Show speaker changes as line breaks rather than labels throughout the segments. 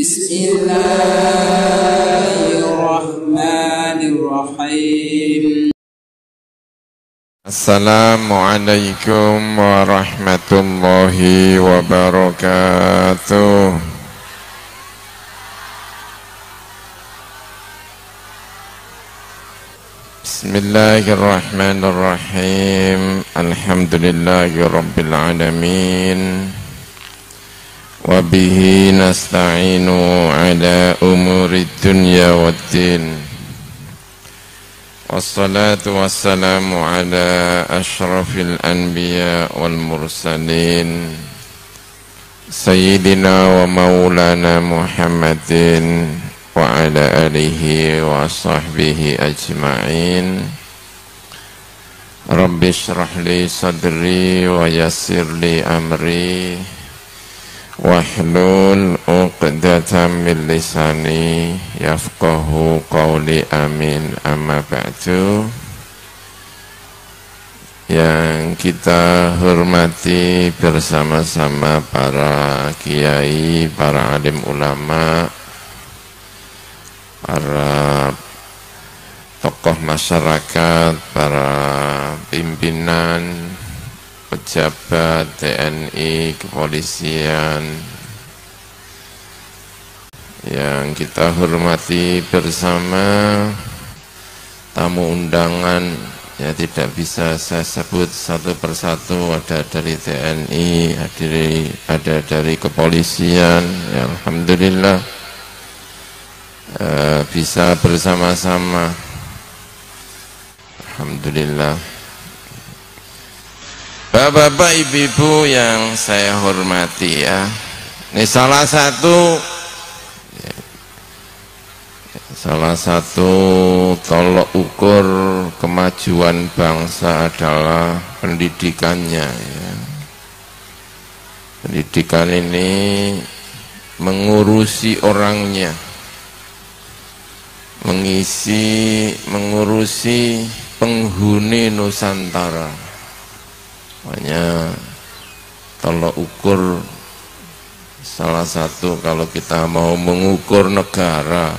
Bismillahirrahmanirrahim.
Assalamualaikum warahmatullahi wabarakatuh. Bismillahirrahmanirrahim. Alhamdulillahi rabbil alamin. Wa bihi nasta'inu ala umuri dunya waddin. Wassalatu wassalamu ala ashrafil anbiya wal mursalin Sayyidina wa maulana Muhammadin wa ala alihi wa sahbihi ajma'in. Rabbi shrah li sadri wa yassir li amri wahlul 'uqdatam min lisani yafqahu qawli, amin. Amma ba'du. Yang kita hormati bersama-sama para kiai, para alim ulama, para tokoh masyarakat, para pimpinan, pejabat TNI, kepolisian yang kita hormati bersama, tamu undangan ya tidak bisa saya sebut satu persatu, ada dari TNI, ada dari kepolisian, ya alhamdulillah bisa bersama-sama, alhamdulillah. Bapak-bapak, ibu-ibu yang saya hormati ya, ini salah satu tolok ukur kemajuan bangsa adalah pendidikannya ya. Pendidikan ini mengurusi orangnya, mengurusi penghuni Nusantara. Makanya tolok ukur salah satu kalau kita mau mengukur negara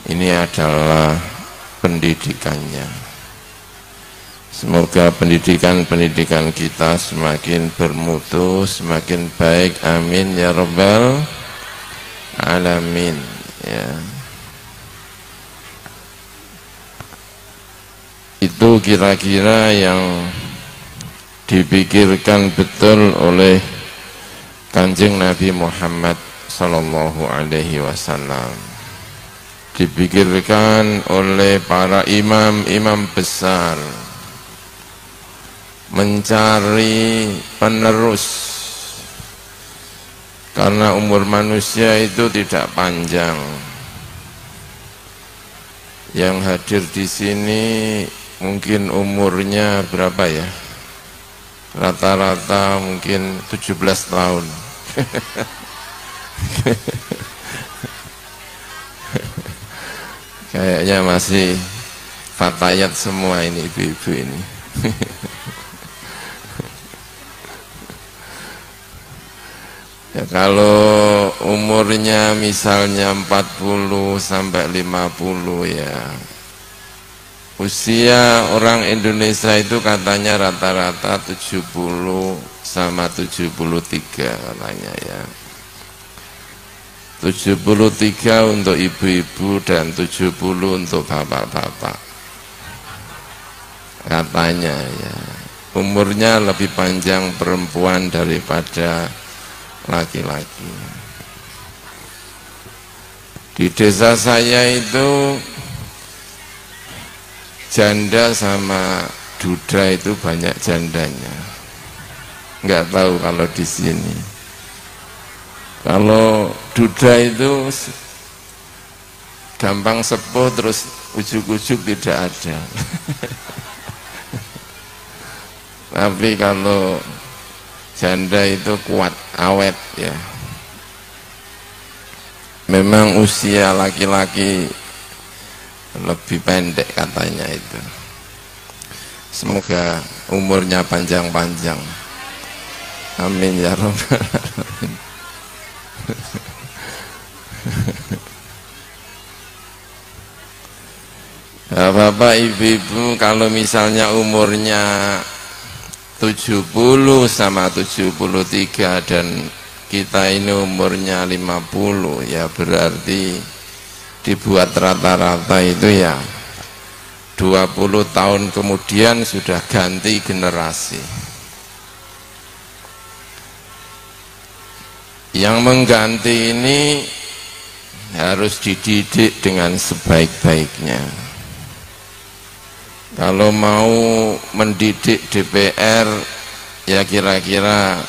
ini adalah pendidikannya. Semoga pendidikan kita semakin bermutu, semakin baik, amin ya rabbal alamin ya. Itu kira-kira yang dipikirkan betul oleh Kanjeng Nabi Muhammad sallallahu alaihi wasallam, dipikirkan oleh para imam-imam besar, mencari penerus, karena umur manusia itu tidak panjang. Yang hadir di sini mungkin umurnya berapa ya? Rata-rata mungkin 17 tahun. Kayaknya masih fatayat semua ini ibu-ibu ini. Ya, kalau umurnya misalnya 40 sampai 50 ya, usia orang Indonesia itu katanya rata-rata 70 sama 73 katanya ya. 73 untuk ibu-ibu dan 70 untuk bapak-bapak katanya ya. Umurnya lebih panjang perempuan daripada laki-laki. Di desa saya itu janda sama duda itu banyak jandanya. Enggak tahu kalau di sini. Kalau duda itu gampang sepuh terus ujuk-ujuk tidak ada. Tapi kalau janda itu kuat, awet ya. Memang usia laki-laki lebih pendek katanya itu. Semoga umurnya panjang-panjang. Amin ya rabbal alamin. Nah, Bapak Ibu-ibu kalau misalnya umurnya 70 sama 73 dan kita ini umurnya 50, ya berarti dibuat rata-rata itu ya 20 tahun kemudian sudah ganti generasi. Yang mengganti ini harus dididik dengan sebaik-baiknya. Kalau mau mendidik DPR ya kira-kira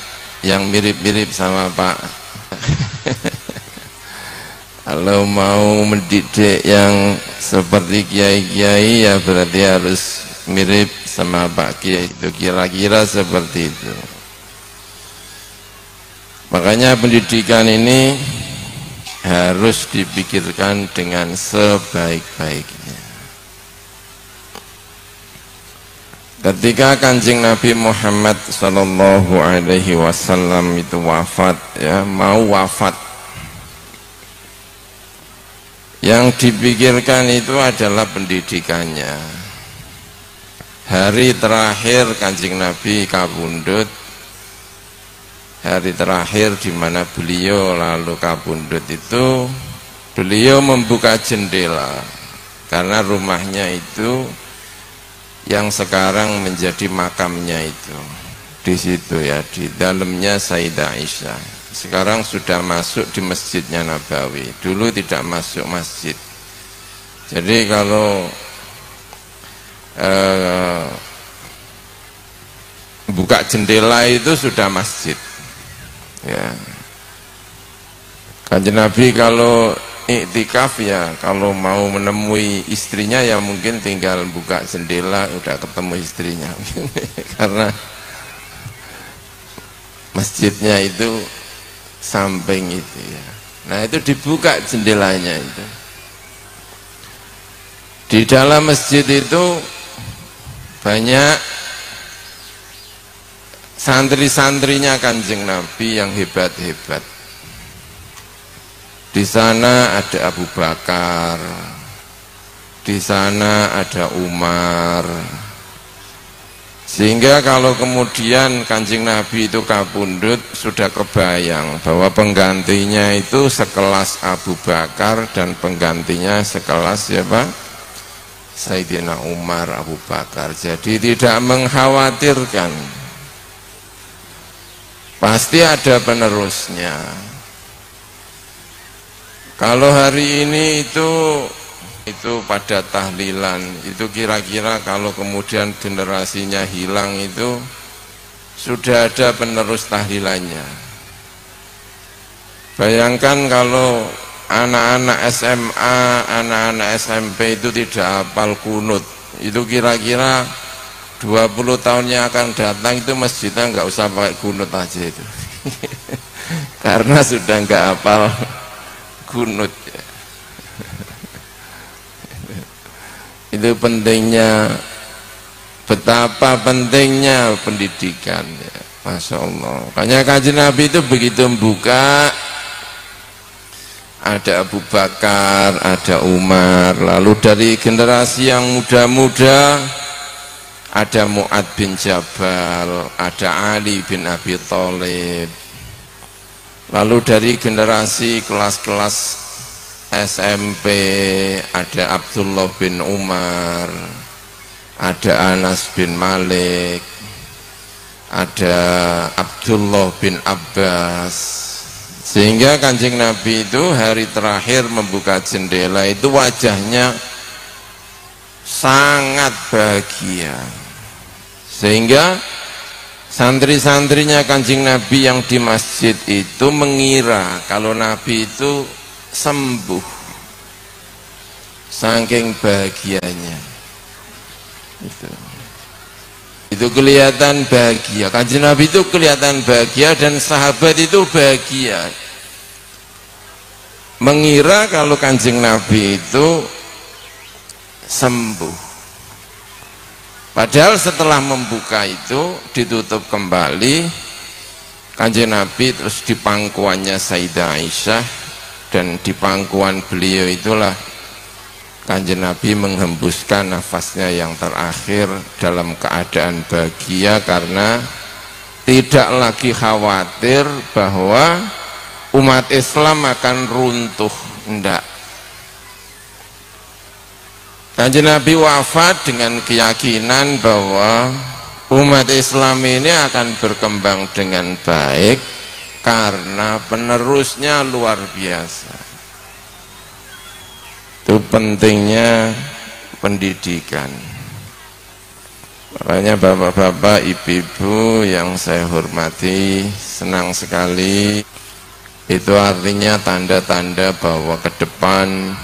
yang mirip-mirip sama Pak. Kalau mau mendidik yang seperti kiai-kiai ya berarti harus mirip sama Pak Kiai, itu kira-kira seperti itu. Makanya pendidikan ini harus dipikirkan dengan sebaik-baiknya. Ketika Kanjeng Nabi Muhammad sallallahu alaihi wasallam itu wafat, ya, mau wafat, yang dipikirkan itu adalah pendidikannya. Hari terakhir Kanjeng Nabi kabundut, hari terakhir di mana beliau lalu kabundut itu, beliau membuka jendela karena rumahnya itu yang sekarang menjadi makamnya itu di situ ya, di dalamnya Sayyidah Aisyah. Sekarang sudah masuk di masjidnya Nabawi, dulu tidak masuk masjid. Jadi kalau buka jendela itu sudah masjid ya. Kanjeng Nabi kalau iktikaf ya, kalau mau menemui istrinya ya mungkin tinggal buka jendela udah ketemu istrinya karena masjidnya itu samping itu ya. Nah itu dibuka jendelanya itu. Di dalam masjid itu banyak santri-santrinya Kanjeng Nabi yang hebat-hebat. Di sana ada Abu Bakar, di sana ada Umar. Sehingga kalau kemudian Kanjeng Nabi itu kabundut, sudah kebayang bahwa penggantinya itu sekelas Abu Bakar dan penggantinya sekelas siapa? Sayyidina Umar, Abu Bakar. Jadi tidak mengkhawatirkan, pasti ada penerusnya. Kalau hari ini itu pada tahlilan, itu kira-kira kalau kemudian generasinya hilang itu sudah ada penerus tahlilannya. Bayangkan kalau anak-anak SMA, anak-anak SMP itu tidak hafal kunut, itu kira-kira 20 tahun yang akan datang itu masjidnya nggak usah pakai kunut aja itu karena sudah nggak hafal kunut ya. Itu pentingnya, betapa pentingnya pendidikan ya. Masya Allah. Makanya Kanjeng Nabi itu begitu membuka, ada Abu Bakar, ada Umar, lalu dari generasi yang muda-muda ada Mu'ad bin Jabal, ada Ali bin Abi Thalib. Lalu dari generasi kelas-kelas SMP ada Abdullah bin Umar, ada Anas bin Malik, ada Abdullah bin Abbas. Sehingga Kanjeng Nabi itu hari terakhir membuka jendela itu wajahnya sangat bahagia. Sehingga santri-santrinya Kanjeng Nabi yang di masjid itu mengira kalau Nabi itu sembuh, saking bahagianya. Itu kelihatan bahagia. Kanjeng Nabi itu kelihatan bahagia dan sahabat itu bahagia, mengira kalau Kanjeng Nabi itu sembuh. Padahal setelah membuka itu ditutup kembali, Kanjeng Nabi terus di pangkuannya Sayyidah Aisyah dan di pangkuan beliau itulah Kanjeng Nabi menghembuskan nafasnya yang terakhir dalam keadaan bahagia karena tidak lagi khawatir bahwa umat Islam akan runtuh. Tidak. Kanjeng Nabi wafat dengan keyakinan bahwa umat Islam ini akan berkembang dengan baik karena penerusnya luar biasa. Itu pentingnya pendidikan. Makanya bapak-bapak, ibu-ibu yang saya hormati, senang sekali. Itu artinya tanda-tanda bahwa ke depan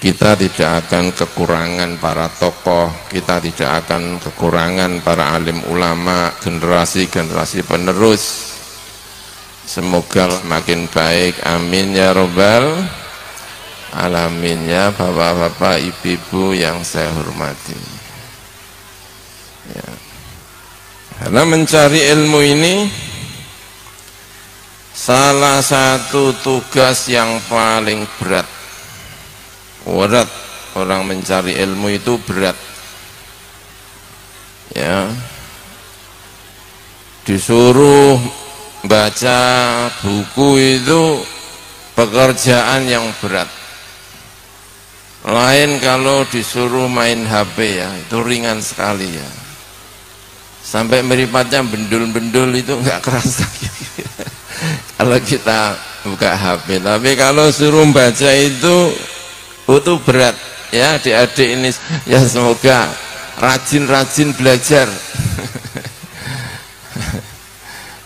kita tidak akan kekurangan para tokoh, kita tidak akan kekurangan para alim ulama, generasi-generasi penerus. Semoga makin baik, amin ya robbal alamin. Ya bapak-bapak, ibu-ibu yang saya hormati ya. Karena mencari ilmu ini salah satu tugas yang paling berat. Orang mencari ilmu itu berat ya. Disuruh baca buku itu pekerjaan yang berat. Lain kalau disuruh main HP ya, itu ringan sekali ya. Sampai meripatnya bendul-bendul itu nggak kerasa kalau kita buka HP. Tapi kalau suruh baca itu berat ya. Adik-adik ini ya semoga rajin-rajin belajar.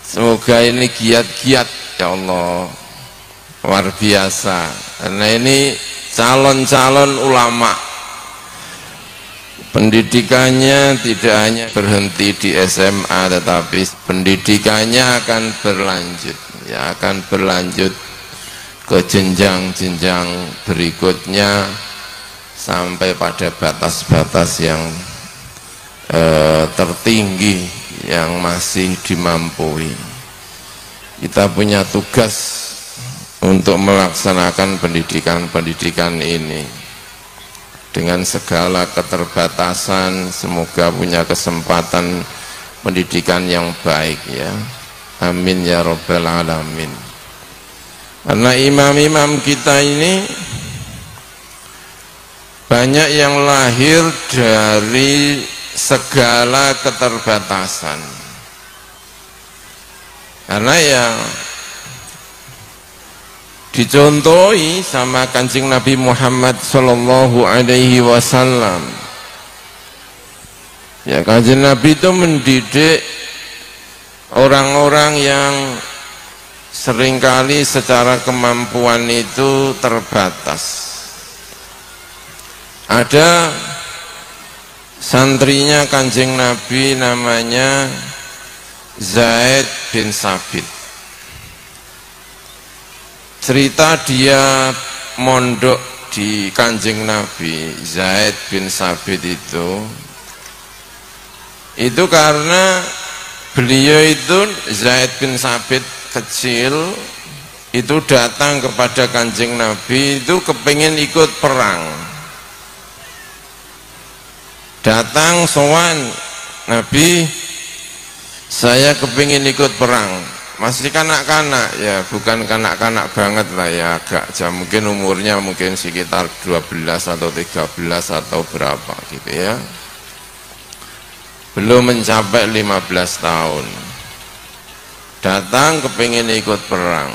Semoga ini giat-giat ya Allah, luar biasa. Karena ini calon-calon ulama. Pendidikannya tidak hanya berhenti di SMA, tetapi pendidikannya akan berlanjut ya, akan berlanjut ke jenjang-jenjang berikutnya sampai pada batas-batas yang tertinggi yang masih dimampui. Kita punya tugas untuk melaksanakan pendidikan-pendidikan ini dengan segala keterbatasan. Semoga punya kesempatan pendidikan yang baik ya, amin ya robbal alamin. Karena imam-imam kita ini banyak yang lahir dari segala keterbatasan. Karena yang dicontohi sama Kanjeng Nabi Muhammad Sallallahu Alaihi Wasallam. Ya, Kanjeng Nabi itu mendidik orang-orang yang seringkali secara kemampuan itu terbatas. Ada santrinya Kanjeng Nabi namanya Zaid bin Sabit. Cerita dia mondok di Kanjeng Nabi, Zaid bin Sabit itu karena beliau itu, Zaid bin Sabit kecil itu datang kepada Kanjeng Nabi itu kepingin ikut perang. Datang sowan Nabi, saya kepingin ikut perang. Masih kanak-kanak ya, bukan kanak-kanak banget lah ya, agak jam, mungkin umurnya mungkin sekitar 12 atau 13 atau berapa gitu ya, belum mencapai 15 tahun. Datang kepingin ikut perang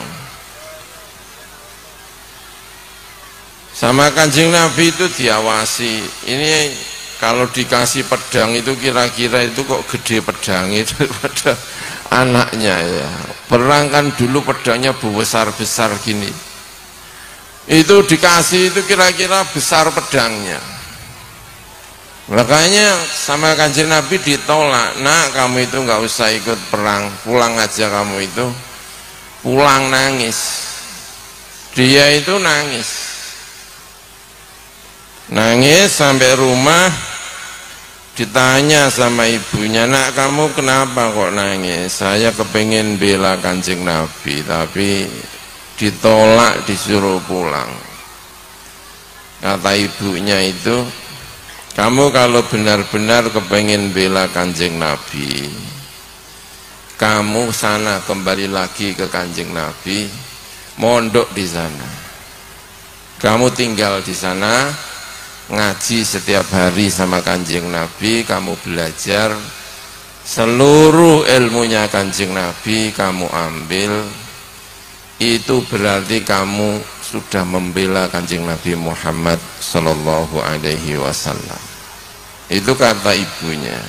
sama Kanjeng Nabi itu diawasi. Ini kalau dikasih pedang itu kira-kira itu kok gede pedang itu daripada anaknya ya. Perang kan dulu pedangnya besar-besar gini, itu dikasih itu kira-kira besar pedangnya. Makanya sama Kanjeng Nabi ditolak, nak kamu itu nggak usah ikut perang, pulang aja kamu itu. Pulang nangis, dia itu nangis sampai rumah. Ditanya sama ibunya, nak kamu kenapa kok nangis? Saya kepingin bela Kanjeng Nabi, tapi ditolak, disuruh pulang. Kata ibunya itu, kamu kalau benar-benar kepengen bela Kanjeng Nabi, kamu sana kembali lagi ke Kanjeng Nabi, mondok di sana. Kamu tinggal di sana, ngaji setiap hari sama Kanjeng Nabi, kamu belajar seluruh ilmunya Kanjeng Nabi, kamu ambil. Itu berarti kamu sudah membela Kanjeng Nabi Muhammad sallallahu alaihi wasallam. Itu kata ibunya.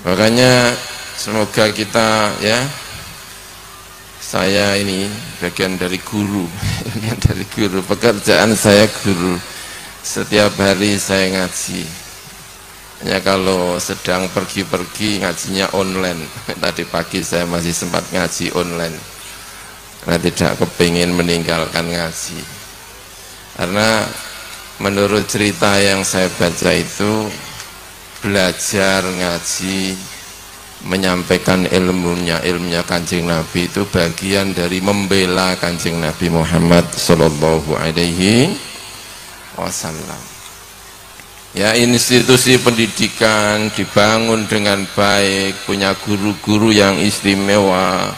Makanya semoga kita, ya, saya ini bagian dari guru, bagian dari guru, pekerjaan saya guru. Setiap hari saya ngaji. Ya, kalau sedang pergi-pergi ngajinya online. Tadi pagi saya masih sempat ngaji online karena tidak kepingin meninggalkan ngaji. Karena menurut cerita yang saya baca itu, belajar ngaji, menyampaikan ilmunya Kanjeng Nabi itu bagian dari membela Kanjeng Nabi Muhammad sallallahu alaihi wasallam. Ya, institusi pendidikan dibangun dengan baik, punya guru-guru yang istimewa,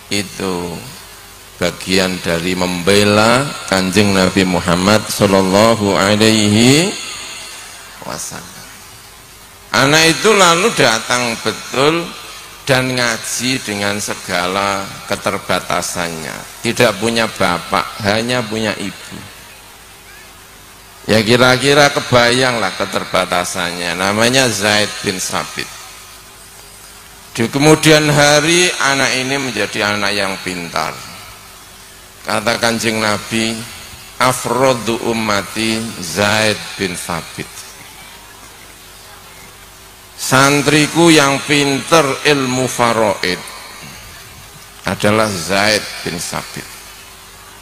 itu bagian dari membela Kanjeng Nabi Muhammad sallallahu alaihi wasallam. Anak itu lalu datang betul dan ngaji dengan segala keterbatasannya. Tidak punya bapak, hanya punya ibu. Ya, kira-kira kebayanglah keterbatasannya. Namanya Zaid bin Sabit. Di kemudian hari anak ini menjadi anak yang pintar. Kata Kanjeng Nabi, afrodu ummati Zaid bin Sabit. Santriku yang pintar ilmu faraid adalah Zaid bin Sabit.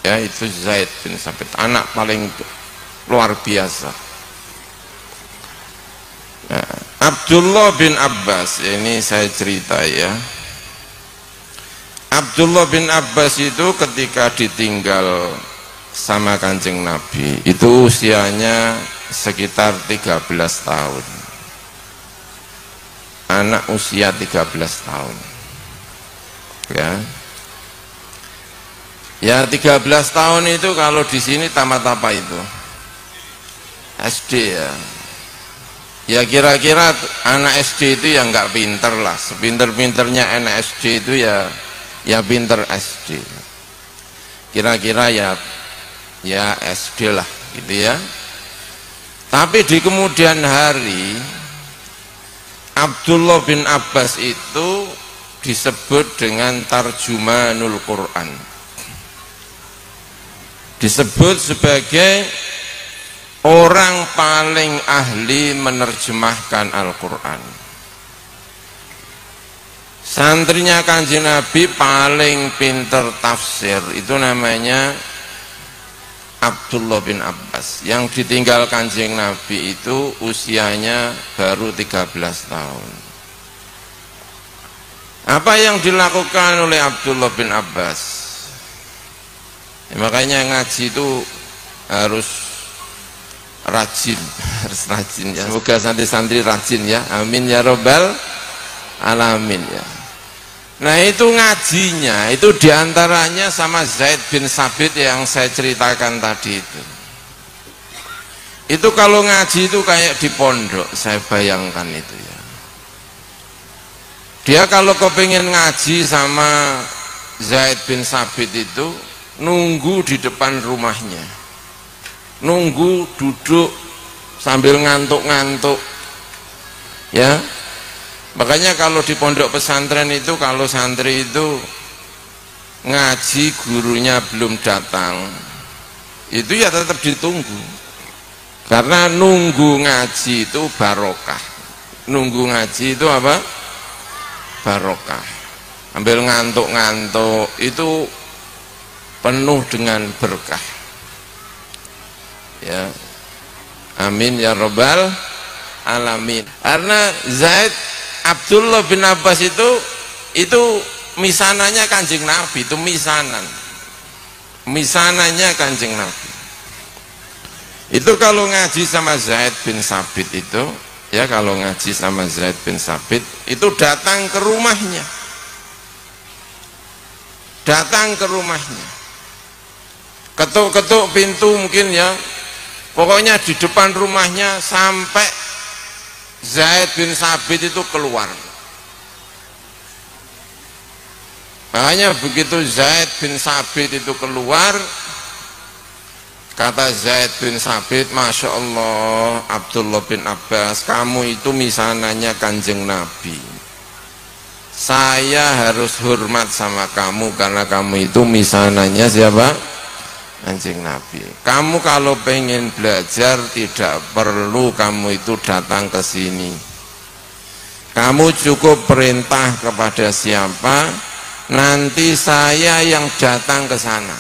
Ya, itu Zaid bin Sabit, anak paling luar biasa. Nah, Abdullah bin Abbas, ini saya cerita ya. Abdullah bin Abbas itu ketika ditinggal sama Kanjeng Nabi, itu usianya sekitar 13 tahun. Anak usia 13 tahun. Ya. Ya, 13 tahun itu kalau di sini tamat apa itu? SD ya. Ya, kira-kira anak SD itu yang nggak pinter lah. Sepinter-pinternya anak SD itu ya pinter SD. Kira-kira ya SD lah gitu ya. Tapi di kemudian hari Abdullah bin Abbas itu disebut dengan tarjumanul Quran. Disebut sebagai orang paling ahli menerjemahkan Al-Quran. Santrinya Kanjeng Nabi paling pinter tafsir, itu namanya Abdullah bin Abbas. Yang ditinggal Kanjeng Nabi itu usianya baru 13 tahun. Apa yang dilakukan oleh Abdullah bin Abbas? Ya, makanya ngaji itu harus rajin, harus rajin ya. Semoga santri-santri rajin ya. Amin ya robbal alamin ya. Nah, itu ngajinya itu diantaranya sama Zaid bin Sabit yang saya ceritakan tadi itu. Itu kalau ngaji itu kayak di pondok, saya bayangkan itu ya. Dia kalau kepingin ngaji sama Zaid bin Sabit itu nunggu di depan rumahnya. Nunggu duduk sambil ngantuk-ngantuk ya. Makanya kalau di pondok pesantren itu, kalau santri itu ngaji gurunya belum datang, itu ya tetap ditunggu, karena nunggu ngaji itu barokah. Nunggu ngaji itu apa? Barokah. Ambil ngantuk-ngantuk itu penuh dengan berkah ya. Amin ya robbal alamin. Karena Zaid Abdullah bin Abbas itu misananya Kanjeng Nabi, itu misananya Kanjeng Nabi. Itu kalau ngaji sama Zaid bin Sabit itu, ya kalau ngaji sama Zaid bin Sabit itu datang ke rumahnya, ketuk-ketuk pintu mungkin ya, pokoknya di depan rumahnya sampai Zaid bin Sabit itu keluar. Makanya begitu Zaid bin Sabit itu keluar, kata Zaid bin Sabit, Masya Allah Abdullah bin Abbas, kamu itu misananya Kanjeng Nabi. Saya harus hormat sama kamu karena kamu itu misananya siapa? Kanjeng Nabi. Kamu kalau pengen belajar tidak perlu kamu itu datang ke sini. Kamu cukup perintah kepada siapa, nanti saya yang datang ke sana.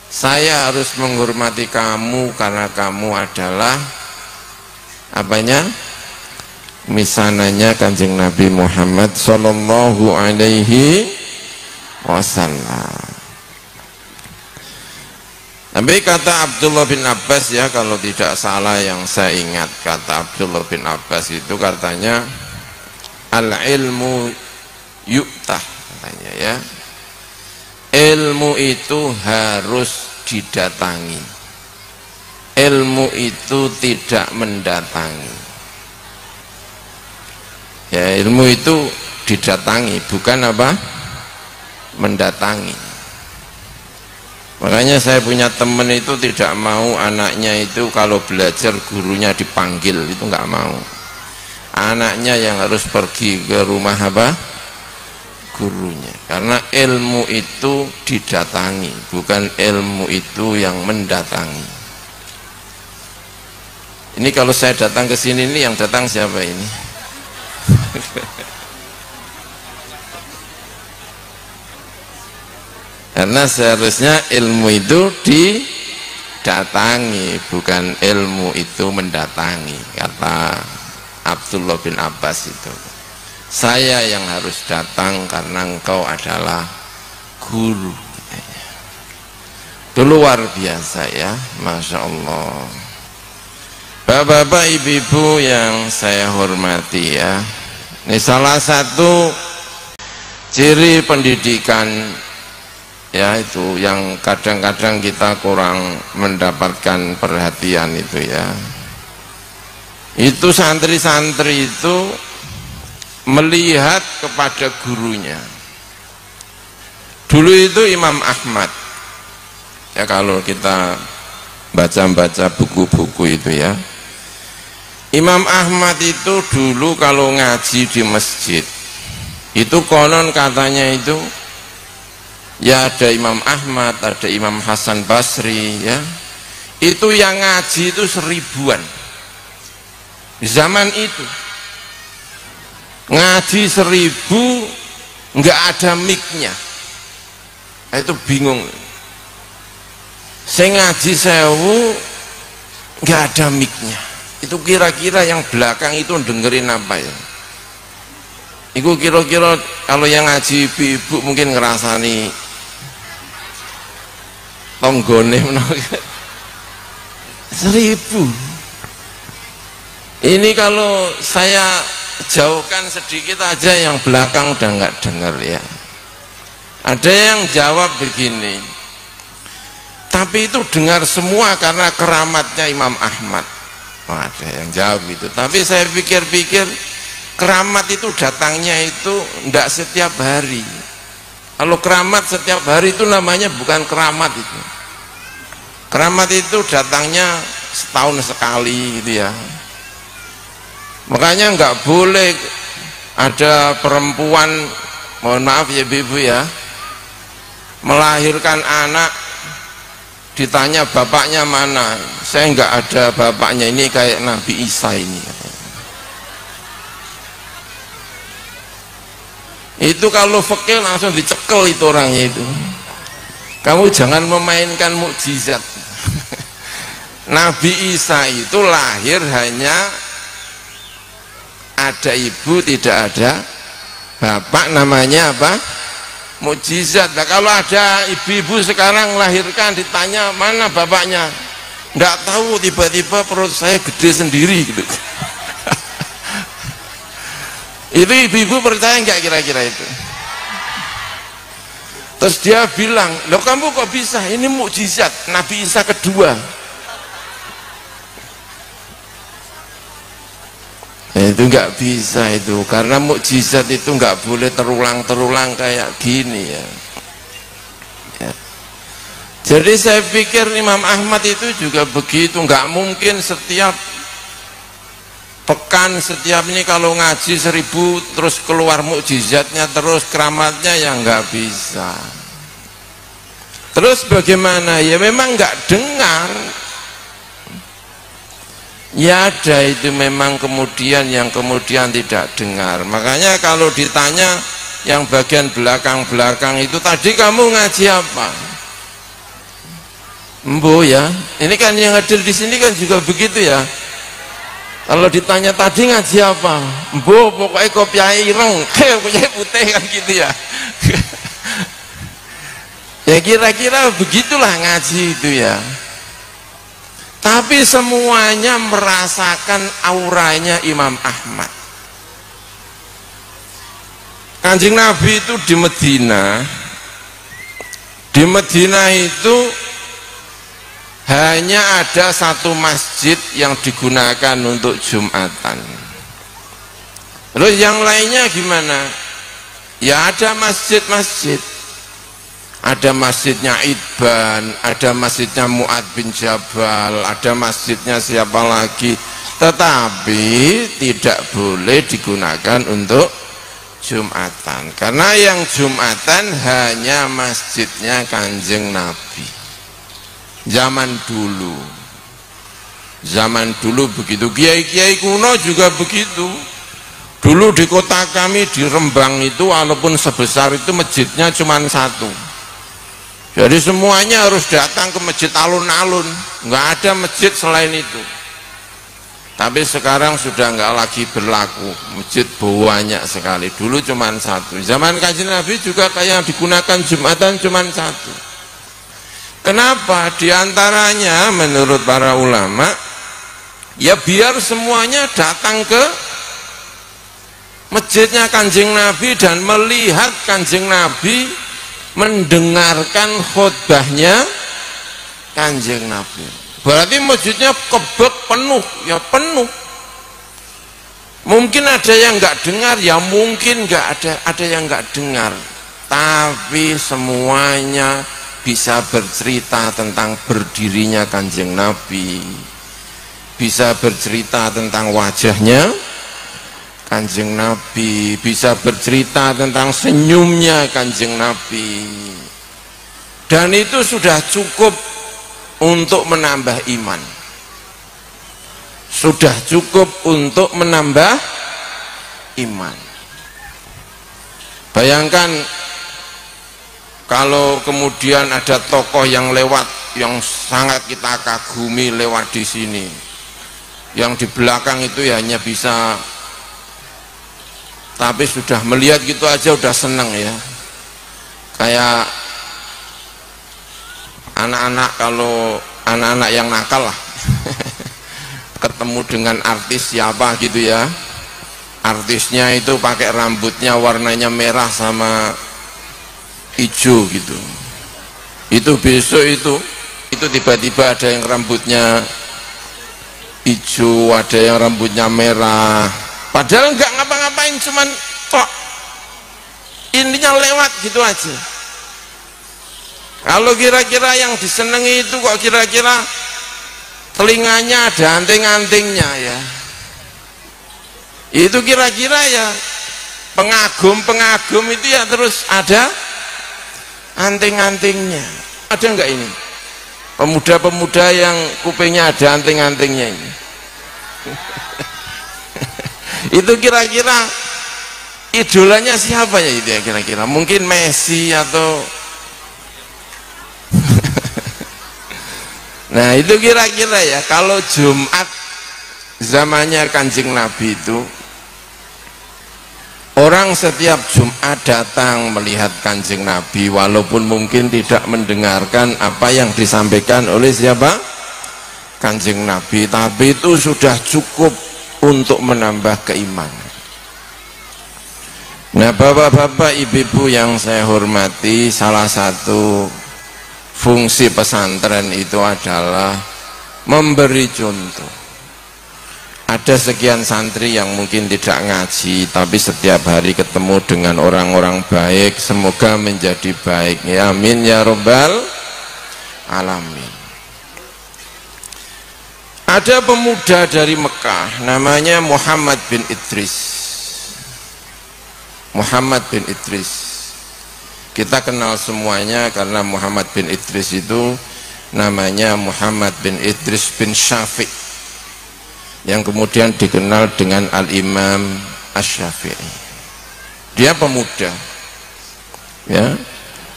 Saya harus menghormati kamu karena kamu adalah apanya? Misananya Kanjeng Nabi Muhammad sallallahu alaihi wasallam. Tapi kata Abdullah bin Abbas ya, kalau tidak salah yang saya ingat, kata Abdullah bin Abbas itu katanya al-ilmu yu'tah, katanya ya. Ilmu itu harus didatangi, ilmu itu tidak mendatangi. Ya, ilmu itu didatangi, bukan apa? Mendatangi. Makanya saya punya teman itu tidak mau anaknya itu kalau belajar gurunya dipanggil, itu nggak mau. Anaknya yang harus pergi ke rumah apa? Gurunya. Karena ilmu itu didatangi, bukan ilmu itu yang mendatangi. Ini kalau saya datang ke sini, ini yang datang siapa ini? Karena seharusnya ilmu itu didatangi, bukan ilmu itu mendatangi, kata Abdullah bin Abbas itu. Saya yang harus datang karena engkau adalah guru. Itu luar biasa ya, Masya Allah. Bapak-bapak, ibu-ibu yang saya hormati ya, ini salah satu ciri pendidikan ya, itu yang kadang-kadang kita kurang mendapatkan perhatian itu ya. Itu santri-santri itu melihat kepada gurunya. Dulu itu Imam Ahmad ya, kalau kita baca-baca buku-buku itu ya, Imam Ahmad itu dulu kalau ngaji di masjid itu konon katanya itu ya, ada Imam Ahmad, ada Imam Hasan Basri ya, itu yang ngaji itu 1000-an di zaman itu. Ngaji 1000 nggak ada mic-nya, itu bingung. Saya ngaji 1000 nggak ada mic-nya, itu kira-kira yang belakang itu dengerin apa ya? Itu kira-kira kalau yang ngaji ibu-ibu mungkin ngerasani tonggone 1000. Ini kalau saya jauhkan sedikit aja, yang belakang udah nggak dengar ya. Ada yang jawab begini, tapi itu dengar semua karena keramatnya Imam Ahmad. Oh, ada yang jawab itu. Tapi saya pikir-pikir, keramat itu datangnya itu enggak setiap hari. Kalau keramat setiap hari itu namanya bukan keramat itu. Keramat itu datangnya setahun sekali gitu ya. Makanya nggak boleh ada perempuan, mohon maaf ya ibu ya, melahirkan anak ditanya bapaknya mana, saya nggak ada bapaknya, ini kayak Nabi Isa ini. Itu kalau fakir langsung dicekel itu orangnya itu. Kamu jangan memainkan mukjizat. Nabi Isa itu lahir hanya ada ibu, tidak ada bapak namanya apa? Mukjizat. Nah, kalau ada ibu-ibu sekarang melahirkan ditanya mana bapaknya, nggak tahu, tiba-tiba perut saya gede sendiri gitu. Itu ibu-ibu percaya nggak kira-kira itu? Terus dia bilang, loh kamu kok bisa? Ini mukjizat Nabi Isa kedua. Itu nggak bisa itu, karena mukjizat itu nggak boleh terulang-terulang kayak gini ya. Ya. Jadi saya pikir Imam Ahmad itu juga begitu, nggak mungkin setiap pekan, setiap ini kalau ngaji 1000 terus keluar mukjizatnya terus, keramatnya, ya nggak bisa. Terus bagaimana? Ya memang nggak dengar. Ya ada itu memang kemudian yang kemudian tidak dengar. Makanya kalau ditanya yang bagian belakang-belakang itu, tadi kamu ngaji apa? Embo ya, ini kan yang hadir di sini kan juga begitu ya. Kalau ditanya tadi ngaji apa? Embo pokoknya kopiah ireng, kopiah putih kan gitu ya. Ya kira-kira begitulah ngaji itu ya. Tapi semuanya merasakan auranya Imam Ahmad. Kanjeng Nabi itu di Medina. Di Medina itu hanya ada satu masjid yang digunakan untuk Jumatan. Terus yang lainnya gimana? Ya ada masjid-masjid. Ada masjidnya Idban, ada masjidnya Mu'ad bin Jabal, ada masjidnya siapa lagi, tetapi tidak boleh digunakan untuk Jumatan, karena yang Jumatan hanya masjidnya Kanjeng Nabi. Zaman dulu begitu. Kiai-kiai kuno juga begitu. Dulu di kota kami di Rembang itu, walaupun sebesar itu masjidnya cuma satu. Jadi semuanya harus datang ke masjid alun-alun, nggak ada masjid selain itu. Tapi sekarang sudah nggak lagi berlaku, masjid banyak sekali. Dulu cuma satu. Zaman Kanjeng Nabi juga kayak digunakan Jumatan cuma satu. Kenapa? Di antaranya menurut para ulama, ya biar semuanya datang ke masjidnya Kanjeng Nabi dan melihat Kanjeng Nabi, mendengarkan khutbahnya Kanjeng Nabi. Berarti masjidnya kebek penuh, ya penuh. Mungkin ada yang nggak dengar, ya mungkin nggak ada yang nggak dengar. Tapi semuanya bisa bercerita tentang berdirinya Kanjeng Nabi, bisa bercerita tentang wajahnya Kanjeng Nabi, bisa bercerita tentang senyumnya Kanjeng Nabi, dan itu sudah cukup untuk menambah iman, sudah cukup untuk menambah iman. Bayangkan kalau kemudian ada tokoh yang lewat, yang sangat kita kagumi lewat di sini, yang di belakang itu ya hanya bisa, tapi sudah melihat gitu aja udah seneng ya. Kayak anak-anak, kalau anak-anak yang nakal lah ketemu dengan artis siapa gitu ya, artisnya itu pakai rambutnya warnanya merah sama hijau gitu, itu besok itu tiba-tiba ada yang rambutnya hijau, ada yang rambutnya merah, padahal nggak ngapa-ngapain, cuman kok intinya lewat gitu aja. Kalau kira-kira yang disenangi itu kok kira-kira telinganya ada anting-antingnya ya, itu kira-kira ya pengagum-pengagum itu ya terus ada anting-antingnya. Ada enggak ini pemuda-pemuda yang kupingnya ada anting-antingnya ini? Itu kira-kira idolanya siapa ya itu ya kira-kira? Mungkin Messi atau nah itu kira-kira ya. Kalau Jumat zamannya Kanjeng Nabi itu Orang setiap Jumat datang melihat Kanjeng Nabi, walaupun mungkin tidak mendengarkan apa yang disampaikan oleh siapa? Kanjeng Nabi, tapi itu sudah cukup untuk menambah keimanan. Nah, bapak-bapak, ibu-ibu yang saya hormati, salah satu fungsi pesantren itu adalah memberi contoh. Ada sekian santri yang mungkin tidak ngaji, tapi setiap hari ketemu dengan orang-orang baik, semoga menjadi baik. Ya amin ya rabbal alamin. Ada pemuda dari Mekah namanya Muhammad bin Idris. Muhammad bin Idris, kita kenal semuanya karena Muhammad bin Idris itu namanya Muhammad bin Idris bin Syafi'i, yang kemudian dikenal dengan Al-Imam Asy-Syafi'i. Dia pemuda, ya,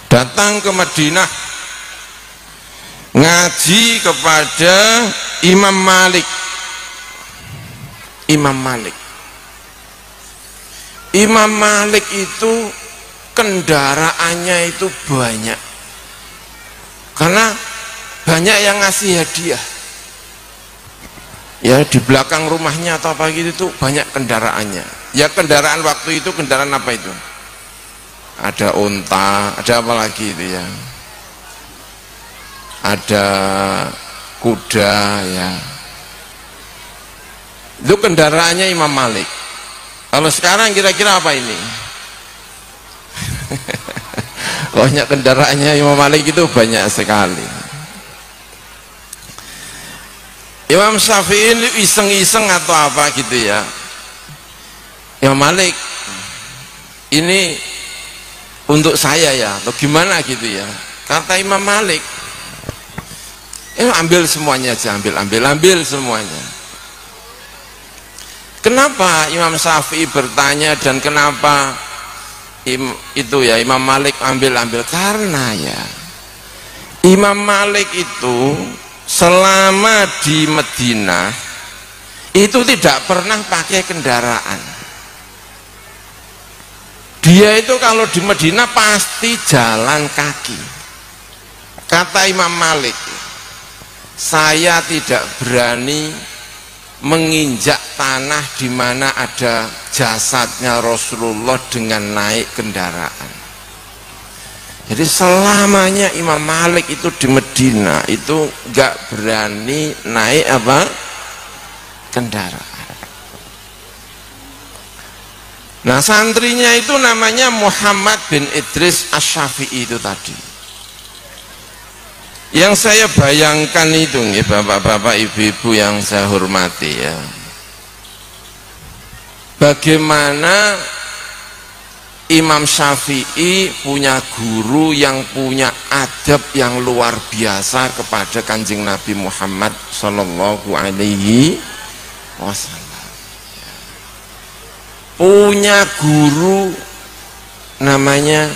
datang ke Madinah ngaji kepada Imam Malik. Imam Malik itu kendaraannya itu banyak, karena banyak yang ngasih hadiah. Ya, di belakang rumahnya atau apa gitu itu banyak kendaraannya. Ya, kendaraan waktu itu kendaraan apa itu? Ada unta, ada apa lagi itu ya? Ada kuda ya. Itu kendaraannya Imam Malik. Kalau sekarang kira-kira apa ini? Banyak kendaraannya Imam Malik itu banyak sekali. Imam Syafi'i ini iseng-iseng atau apa gitu ya. Imam Malik, ini untuk saya ya, atau gimana gitu ya. Kata Imam Malik, ambil semuanya aja, ambil semuanya. Kenapa Imam Syafi'i bertanya dan kenapa Imam Malik ambil? Karena ya Imam Malik itu selama di Madinah itu tidak pernah pakai kendaraan. Dia itu kalau di Madinah pasti jalan kaki. Kata Imam Malik, saya tidak berani menginjak tanah di mana ada jasadnya Rasulullah dengan naik kendaraan. Jadi selamanya Imam Malik itu di Madinah itu gak berani naik apa? Kendaraan. Nah, santrinya itu namanya Muhammad bin Idris Asy-Syafi'i itu tadi. Yang saya bayangkan itu nih, bapak-bapak, ibu-ibu yang saya hormati ya, bagaimana Imam Syafi'i punya guru yang punya adab yang luar biasa kepada Kanjeng Nabi Muhammad Sallallahu Alaihi Wasallam. Punya guru namanya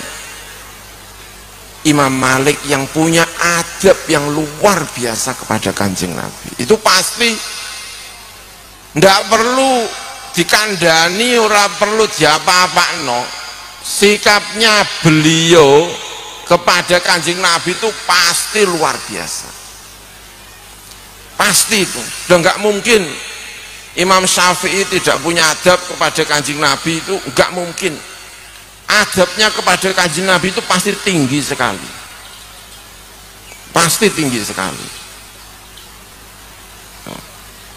Imam Malik yang punya adab yang luar biasa kepada Kanjeng Nabi. Itu pasti ndak perlu dikandani, ora perlu diapa-apakno. Sikapnya beliau kepada Kanjeng Nabi itu pasti luar biasa. Pasti itu. Udah nggak mungkin Imam Syafi'i tidak punya adab kepada Kanjeng Nabi, itu nggak mungkin. Adabnya kepada Kanjeng Nabi itu pasti tinggi sekali, pasti tinggi sekali.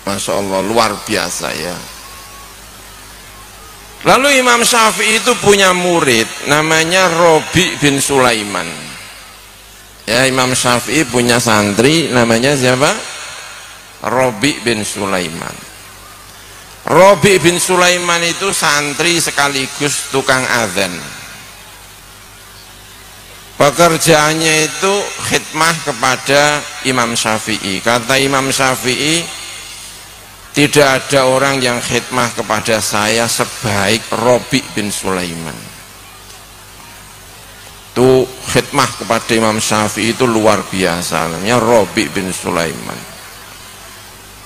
Masya Allah, luar biasa ya. Lalu Imam Syafi'i itu punya murid namanya Robi bin Sulaiman ya. Imam Syafi'i punya santri namanya siapa? Robi bin Sulaiman. Robi bin Sulaiman itu santri sekaligus tukang adzan. Pekerjaannya itu khidmah kepada Imam Syafi'i. Kata Imam Syafi'i, tidak ada orang yang khidmah kepada saya sebaik Robi bin Sulaiman. Itu khidmah kepada Imam Syafi'i itu luar biasa, namanya Robi bin Sulaiman.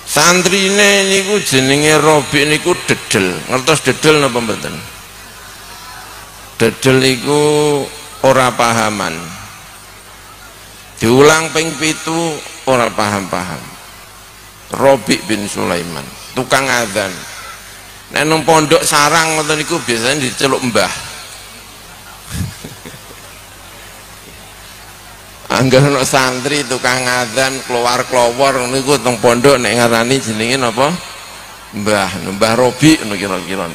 Santrine niku jenenge Robi niku dedel. Ngertos dedel napa mboten? Dedel iku ora pahaman, diulang ping 7 ora paham-paham. Robi bin Sulaiman tukang adzan. Nek nang pondok sarang ngoten niku biasanya diceluk mbah. Angger ana santri tukang adzan keluar-kelowor niku teng pondok nek ngarani jenenge napa? Mbah Robi ngono kira-kira.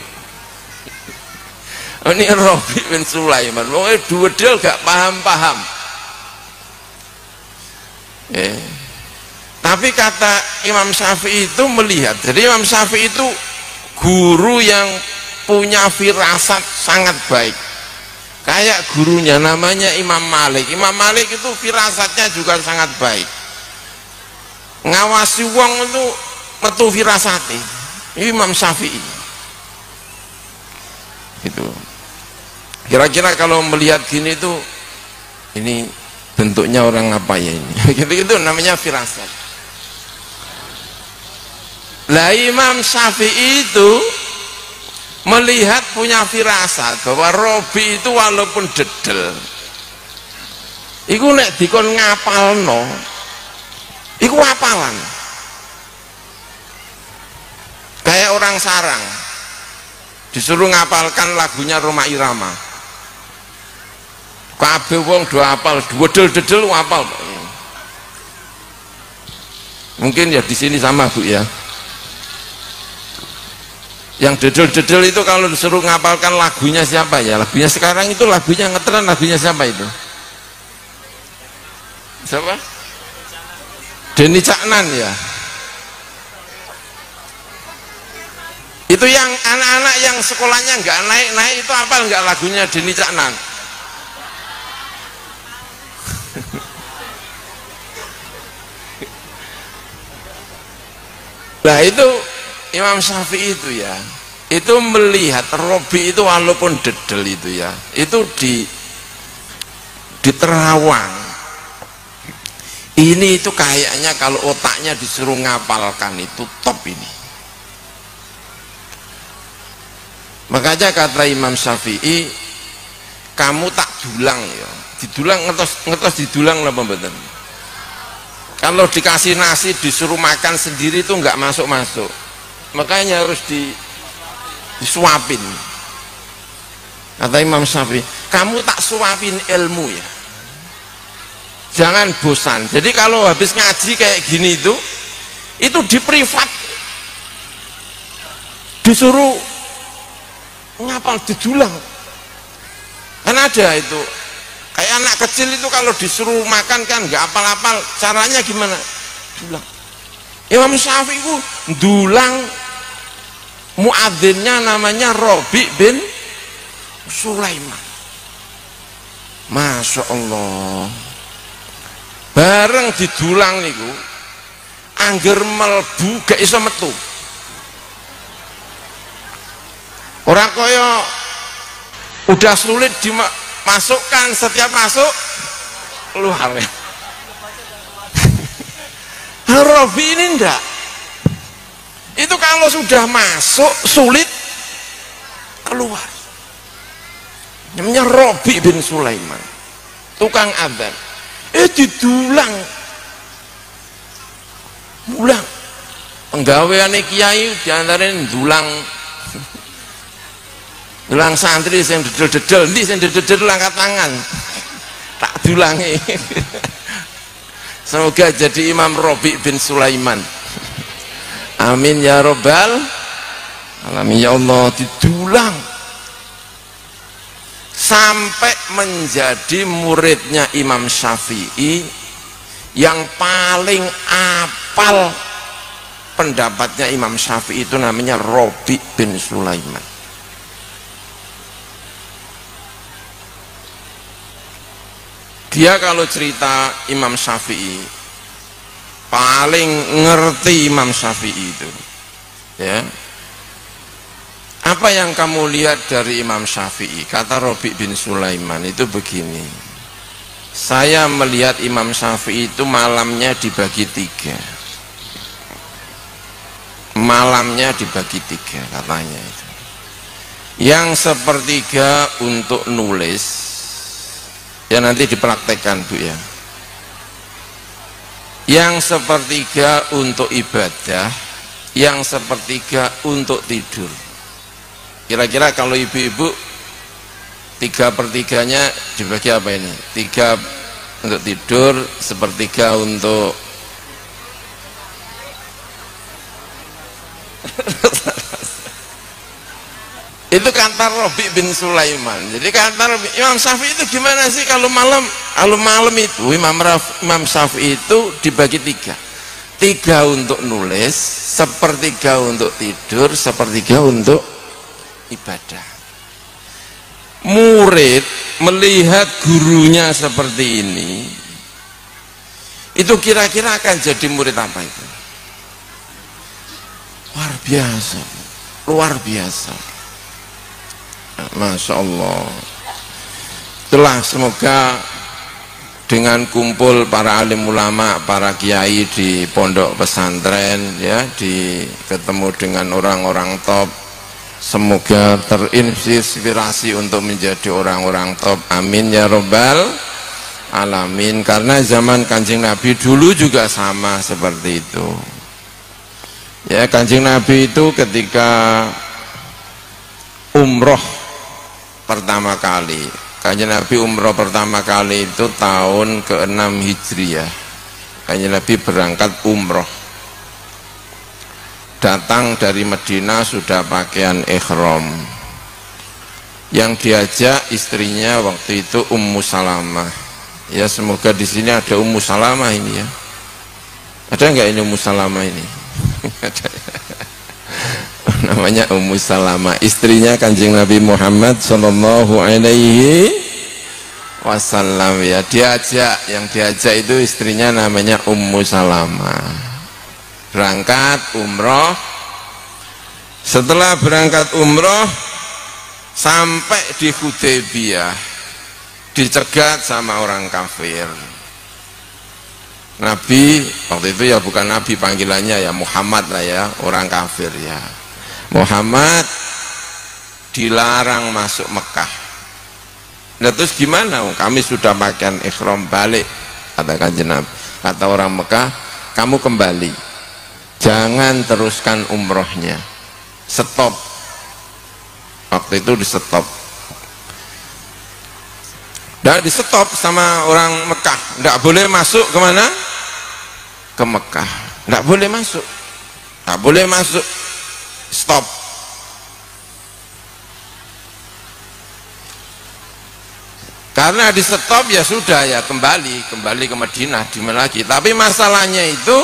Ini Robi bin Sulaiman, pokoknya duwedel gak paham-paham. Tapi kata Imam Syafi'i itu melihat, jadi Imam Syafi'i itu guru yang punya firasat sangat baik. Kayak gurunya namanya Imam Malik. Imam Malik itu firasatnya juga sangat baik. Ngawasi wong itu metu firasati. Imam Syafi'i. Itu. Kira-kira kalau melihat gini tuh, ini bentuknya orang apa ya ini? Gitu namanya firasat. Lah Imam Syafi'i itu melihat punya firasat bahwa Robi itu walaupun dedel, iku nek dikon ngapalno, iku apalan. Kayak orang sarang disuruh ngapalkan lagunya Rhoma Irama. Kabeh wong do apal, dedel-dedel apal. Mungkin ya di sini sama Bu ya. Yang dedel-dedel itu kalau disuruh ngapalkan lagunya siapa ya? Lagunya sekarang itu lagunya ngetren, lagunya siapa itu? Siapa? Denny Caknan ya. Itu yang anak-anak yang sekolahnya nggak naik-naik itu apal nggak lagunya Denny Caknan? Nah itu Imam Syafi'i itu ya, itu melihat Robi itu walaupun dedel itu ya, itu di Terawang ini itu kayaknya kalau otaknya disuruh ngapalkan itu top ini. Makanya kata Imam Syafi'i, kamu tak dulang ya, didulang ngetos didulang lah pembetul. Kalau dikasih nasi disuruh makan sendiri itu nggak masuk-masuk. Makanya harus disuapin. Kata Imam Syafi'i, kamu tak suapin ilmu ya, jangan bosan. Jadi kalau habis ngaji kayak gini itu di privat disuruh ngapal didulang. Kan ada itu kayak anak kecil itu kalau disuruh makan kan nggak apal-apal, caranya gimana? Dulang. Imam Syafi'i itu dulang muadzinnya namanya Robi bin Sulaiman. Masya Allah. Bareng didulang niku angger melbu gak iso metu. Orang kaya udah sulit dimasukkan, setiap masuk keluar. Robi ini enggak, itu kalau sudah masuk sulit keluar. Namanya Robi bin Sulaiman, tukang adzan. Didulang penggaweane kiai diantarin dulang santri yang dedel-dedel, ndi sing dedel angkat tangan tak dulangi. Semoga jadi Imam Robi bin Sulaiman. Amin ya robbal alamin ya Allah. Didulang sampai menjadi muridnya Imam Syafi'i yang paling apal pendapatnya Imam Syafi'i itu namanya Robi bin Sulaiman. Dia kalau cerita Imam Syafi'i paling ngerti Imam Syafi'i itu ya. Apa yang kamu lihat dari Imam Syafi'i? Kata Robi bin Sulaiman itu begini, saya melihat Imam Syafi'i itu malamnya dibagi 3, malamnya dibagi 3 katanya itu. yang sepertiga untuk nulis, ya nanti dipraktekkan Bu ya, yang sepertiga untuk ibadah, yang sepertiga untuk tidur. Kira-kira kalau ibu-ibu 3/3-nya dibagi apa ini? 3 untuk tidur, sepertiga untuk itu kata Rabi bin Sulaiman. Jadi kata Imam Syafi'i itu gimana sih kalau malam itu Imam Syafi'i itu dibagi 3 untuk nulis, sepertiga untuk tidur, sepertiga untuk ibadah. Murid melihat gurunya seperti ini, itu kira-kira akan jadi murid apa itu? Luar biasa. Masya Allah. Itulah, semoga dengan kumpul para alim ulama, para kiai di pondok pesantren, ya, ketemu dengan orang-orang top, semoga terinspirasi untuk menjadi orang-orang top. Amin ya robbal alamin. Karena zaman Kanjeng Nabi dulu juga sama seperti itu. Ya, Kanjeng Nabi itu ketika umroh pertama kali, Kanjeng Nabi umroh pertama kali itu tahun ke-6 Hijriah. Kanjeng Nabi berangkat umroh, datang dari Madinah sudah pakaian ihram. Yang diajak istrinya waktu itu Ummu Salamah. Ya, semoga di sini ada Ummu Salamah ini ya. Ada nggak ini Ummu Salamah ini? Namanya Ummu Salamah, istrinya Kanjeng Nabi Muhammad sallallahu alaihi wasallam ya. Yang diajak itu istrinya namanya Ummu Salamah. Berangkat umroh. Setelah berangkat umroh sampai di Hudaybiyah, dicegat sama orang kafir. Nabi waktu itu ya bukan Nabi, panggilannya ya Muhammad lah ya, orang kafir ya. Muhammad dilarang masuk Mekah. Nah terus gimana? Kami sudah pakaian ihram, balik, kata Kanjeng Nabi. Kata orang Mekah, kamu kembali, jangan teruskan umrohnya, stop. Waktu itu di stop. Dan di stop sama orang Mekah, tidak boleh masuk kemana? Ke Mekah, tidak boleh masuk, tidak boleh masuk, stop. Karena di stop ya sudah ya, kembali ke Madinah, di mana lagi. Tapi masalahnya itu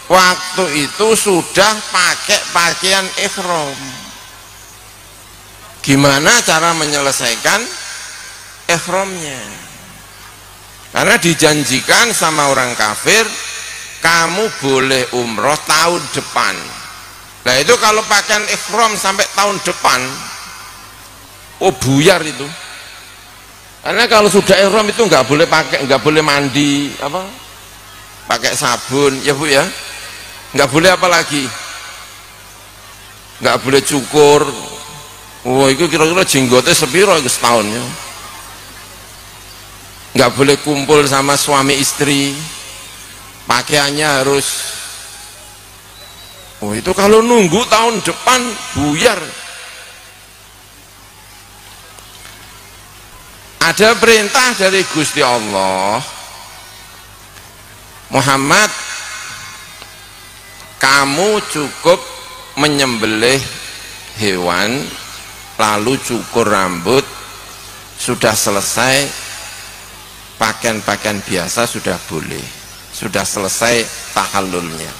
waktu itu sudah pakai pakaian ihram. Gimana cara menyelesaikan ihramnya? Karena dijanjikan sama orang kafir, kamu boleh umroh tahun depan. Nah itu kalau pakaian ihram sampai tahun depan, oh buyar itu. Karena kalau sudah ihram itu nggak boleh pakai, nggak boleh mandi apa, pakai sabun ya Bu ya, nggak boleh apa lagi, nggak boleh cukur. Oh itu kira-kira jenggotnya sepiro itu setahun ya. Nggak boleh kumpul sama suami istri, pakaiannya harus, oh itu kalau nunggu tahun depan buyar. Ada perintah dari Gusti Allah, Muhammad, kamu cukup menyembelih hewan lalu cukur rambut, sudah selesai, pakaian-pakaian biasa sudah boleh, sudah selesai tahallulnya,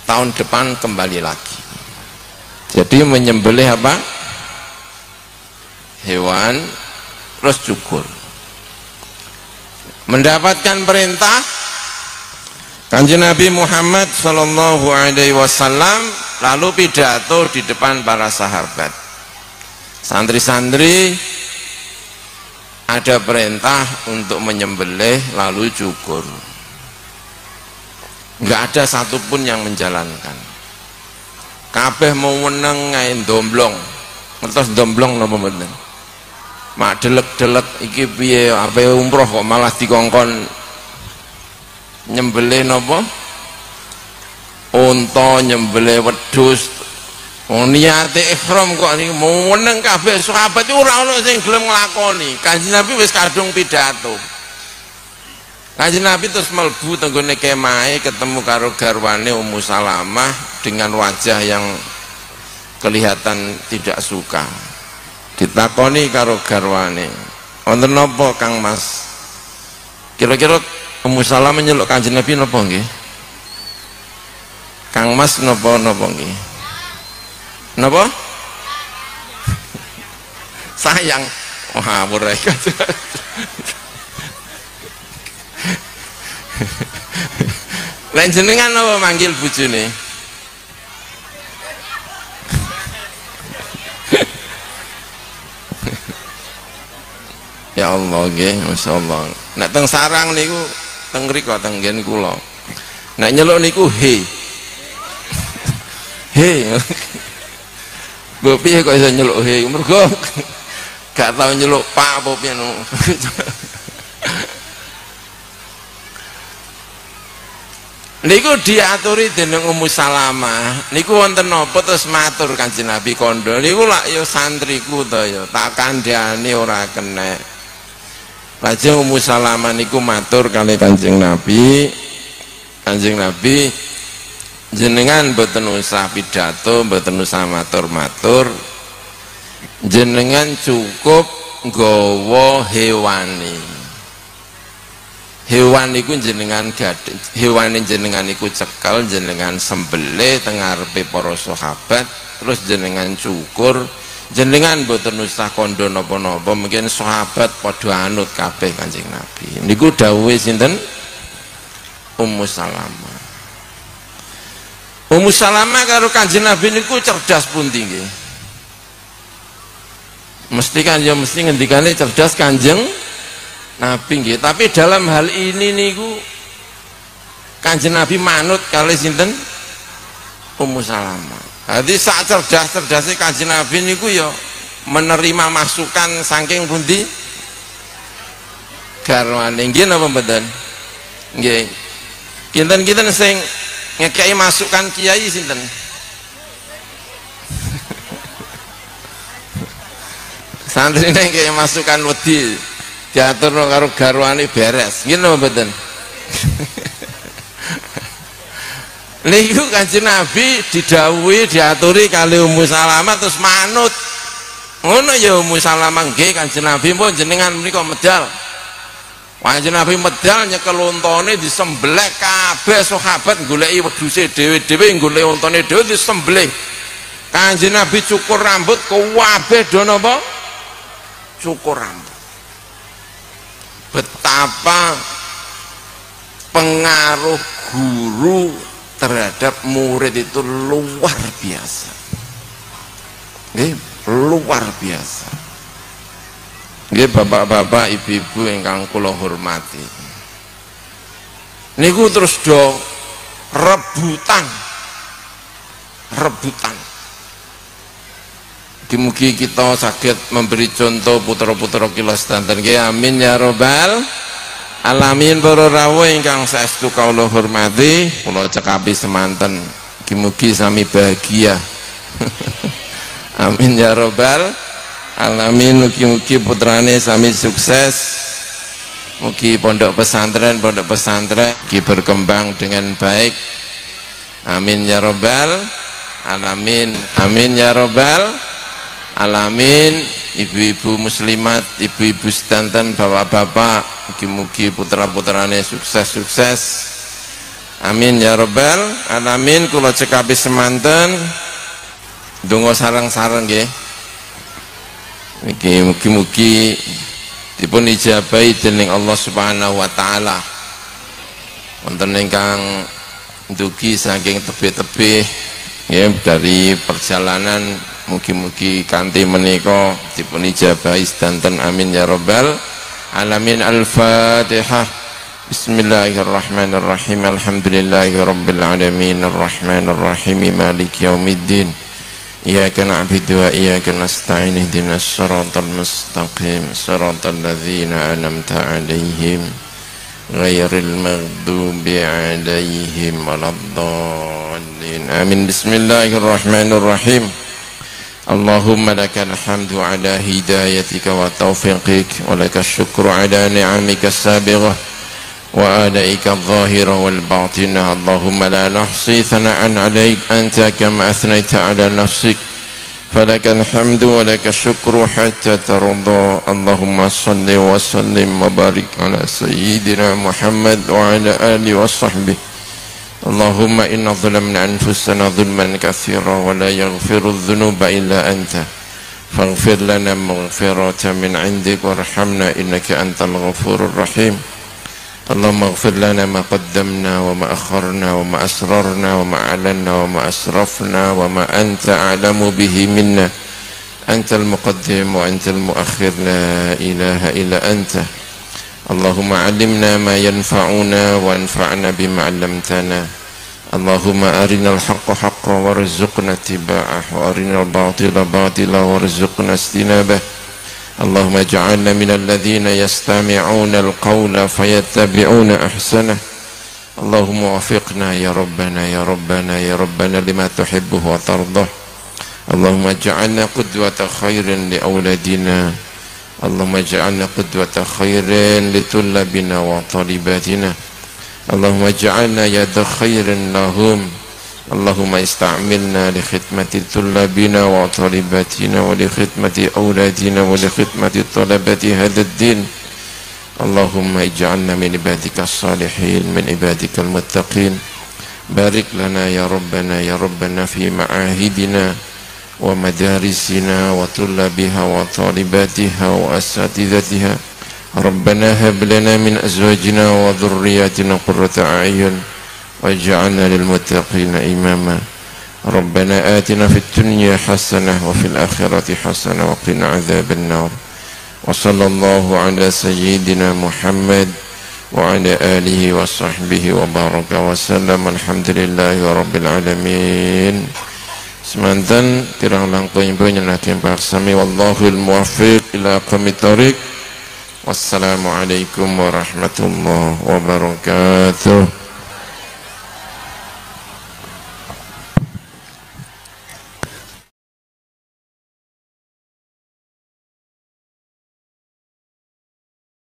tahun depan kembali lagi. Jadi menyembelih apa? Hewan terus cukur. Mendapatkan perintah Kanjeng Nabi Muhammad sallallahu alaihi wasallam, lalu pidato di depan para sahabat. Santri-santri, ada perintah untuk menyembelih lalu cukur. Nggak ada satupun yang menjalankan. Kabeh mau meneng ngai domblong, ngertos domblong napa mboten? Mak delek-delek iki piye ape umroh kok malah dikongkon nyembelih napa? Unta nyembelih wedhus. Wong niate ihram kok niku meneng kabeh sahabat ora ana sing gelem nglakoni. Kanjeng Nabi wis kadung pidato. Kanjeng Nabi terus mlebu tenggone kemahe ketemu karo garwane Ummu Salamah dengan wajah yang kelihatan tidak suka. Ditakoni karo garwane, wonten napa Kang Mas? Kira-kira Ummu Salamah nyeluk Kanjeng Nabi napa nggih? Kang Mas napa nggih? Napa? Sayang. Wah, mereka. Lan jenengan apa manggil bojone? Ya Allah nggih, masyaallah. Nek teng sarang niku teng mriku teng nggen kula. Nek nyeluk niku he. He. Mbok piye kok iso nyeluk he? Mergo gak tau nyeluk Pak apa piye no. Niku diaturi dening Ummu Salamah. Niku wonten napa terus matur Kanjeng Nabi kondo. Niku lak ya santriku to ya, tak kandhani ora kenek. Lajeng Ummu Salamah niku matur kali Kanjeng Nabi. Kanjeng Nabi jenengan mboten usah pidato, mboten usah matur-matur. Jenengan cukup nggawa hewani. Hewan niku jenengan gadhe, hewane jenengan niku cekel, jenengan sembelih teng ngarepe para sahabat, terus jenengan cukur, jenengan mboten usah kandha napa-napa, mungkin sahabat padha anut kabeh Kanjeng Nabi. Niku dawuhe sinten? Ummu Salamah. Ummu Salamah karo Kanjeng Nabi niku cerdas pundi nggih? Mesti kan ya mesti ngendikane cerdas Kanjeng Nabi nggih, tapi dalam hal ini niku Kanjeng Nabi manut kali sinten? Ummu Salamah. Jadi sak cerdas-cerdase Kanjeng Nabi niku ya menerima masukan saking pundi? Garwane nggih napa mboten? Nggih. Kinten-kinten sing ngekei masukan kiai sinten? Santri nek ngekei masukan wedi diatur karo garwane beres. Nggih napa mboten? Niku Kanjeng Nabi didhawuhi diaturi kali Ummu Salamah terus manut. Ngono ya Ummu Salamah nggih Kanjeng Nabi pun jenengan menika medal. Kanjeng Nabi medal nyekel untane disembelih kabeh sahabat goleki wedhuse dhewe-dhewe golek untane dhewe disembelih. Kanjeng Nabi cukur rambut kabeh do napa? Cukur rambut. Betapa pengaruh guru terhadap murid itu luar biasa. Luar biasa. Nggih bapak-bapak, ibu-ibu ingkang kula hormati. Niku terus do rebutan. Mugi-mugi kita saged memberi contoh putra-putra kula sedanten nggih, amin ya rabbal alamin. Para rawuh ingkang saestu kula hormati, kula cekapi semanten mugi-mugi sami bahagia. Amin ya rabbal alamin. Mugi-mugi putrane sami sukses, mugi pondok pesantren mugi berkembang dengan baik. Amin ya rabbal alamin. Amin ya rabbal alamin. Ibu-ibu muslimat, ibu-ibu sedanten, bapak-bapak, mugi-mugi putra-putrane sukses. Amin ya rabbal alamin. Kula cekapi semanten donga sareng-sareng nggih. Niki mugi-mugi dipun ijabahi dening Allah Subhanahu wa taala. Wonten ingkang ndugi saking tebih-tebih ya dari perjalanan, mugi-mugi kanthi menika dipun ijabahi sedanten, amin ya rabbal alamin. Al-Fatihah. Bismillahirrahmanirrahim. Alhamdulillahirabbil alamin arrahmanirrahim maliki yaumiddin. إياك نعبد وإياك نستعين اهدنا الصراط المستقيم صراط الذين أنعمت عليهم غير المغضوب عليهم ولا الضالين آمين. بسم الله الرحمن الرحيم. اللهم لك الحمد على هدايتك وتوفيقك ولك الشكر على نعمك السابغة وآلائك الظاهرة والباطنة. اللهم لا نحصي ثناء عليك أنت كما أثنيت على نفسك فلك الحمد ولك الشكر حتى ترضى. اللهم صل وسلم وبارك على سيدنا محمد وعلى آله وصحبه. اللهم إنا ظلمنا أنفسنا ظلما كثيرا ولا يغفر الذنوب إلا أنت فاغفر لنا مغفرة من عندك وارحمنا إنك أنت الغفور الرحيم. اللهم اغفر لنا ما قدمنا وما أخرنا وما أسررنا وما أعلنا وما أسرفنا وما أنت أعلم به منا. أنت المقدم وأنت المؤخر لا إله إلا أنت. اللهم علمنا ما ينفعنا وانفعنا بما علمتنا. اللهم أرنا الحق حقا وارزقنا اتباعه وأرنا الباطل باطلا وارزقنا اجتنابه. اللهم اجعلنا من الذين يستمعون القول فيتبعون أحسنه. اللهم وفقنا يا ربنا يا ربنا يا ربنا لما تحبه وترضاه. اللهم اجعلنا قدوة خير لأولادنا. اللهم اجعلنا قدوة خير لطلابنا وطالباتنا. اللهم اجعلنا يد خير لهم. اللهم استعملنا لخدمة طلابنا وطالباتنا ولخدمة أولادنا ولخدمة طلبة هذا الدين. اللهم اجعلنا من عبادك الصالحين من عبادك المتقين. بارك لنا يا ربنا يا ربنا في معاهدنا ومدارسنا وطلابها وطالباتها وأساتذتها. ربنا هب لنا من أزواجنا وذرياتنا قرة أعين واجعلنا للمتقين إماما. ربنا آتنا في الدنيا حسنة وفي الآخرة حسنة وقنا عذاب النار. وصلى الله على سيدنا محمد وعلى آله وصحبه وبارك وسلم. الحمد لله رب العالمين. Semanten tirang langkung ibu nyenakin paksami wallahul muwaffiq ila aqwamit thoriq. Wassalamualaikum warahmatullahi wabarakatuh.